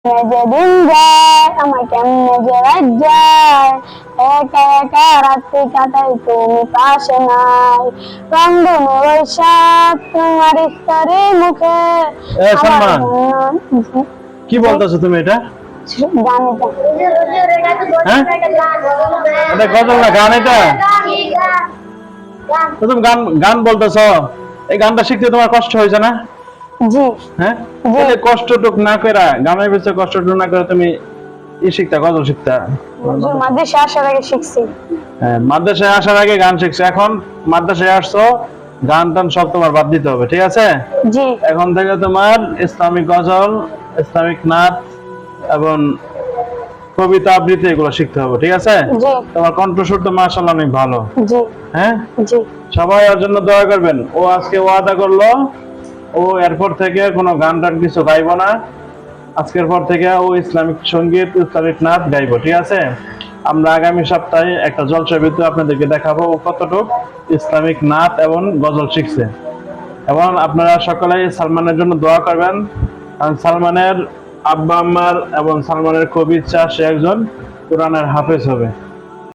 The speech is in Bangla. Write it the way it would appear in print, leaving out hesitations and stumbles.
যেদিন যায় আমার কেমনে যে রাত যায়, একা একা রাত্রি কাটাই তুমি পাশে নাই, রংধনু বৈশাখ তোমার স্তরে মুখে আমার সালমান, কি বলতেছো তুমি এটা? গানটা হ্যাঁ, এটা গজল না গান? এটা তো তুমি গান গান বলতেছো, এই গানটা শিখতে তোমার কষ্ট হয়েছে না? জি হ্যাঁ, জি তাহলে কষ্টটুক না করে, গানের ভিতরে কষ্টটুক না করে তুমি শিখতা, গজল শিখতা। হুজুর মাদ্রাসা আসার আগে শিখছি। হ্যাঁ, মাদ্রাসায় আসার আগে গান শিখছো, এখন মাদ্রাসায় আসছো, গান টান সব তোমার বাদ দিতে হবে, ঠিক আছে? জি এখন থেকে তোমার ইসলামিক গজল, ইসলামিক নাচ এবং কবিতা আবৃত্তি এগুলো শিখতে হবে, ঠিক আছে? জি তোমার কণ্ঠস্বর তো মাশাআল্লাহ অনেক ভালো। জি হ্যাঁ, জি সবাই ওর জন্য দোয়া করবেন। ও আজকে ওয়াদা করলো, ও এরপর থেকে কোনো গান টান কিছু গাইবো না। আজকের পর থেকে ও ইসলামিক সঙ্গীত, ইসলামিক নাচ গাইবো, ঠিক আছে? আমরা আগামী সপ্তাহে একটা জলসার ভিডিও আপনাদেরকে দেখাবো ও কতটুক ইসলামিক নাচ এবং গজল শিখছে। এবং আপনারা সকলেই সালমানের জন্য দোয়া করবেন, কারণ সালমানের আব্বা আম্মার এবং সালমানের খুব ইচ্ছা সে একজন কোরআনের হাফেজ হবে।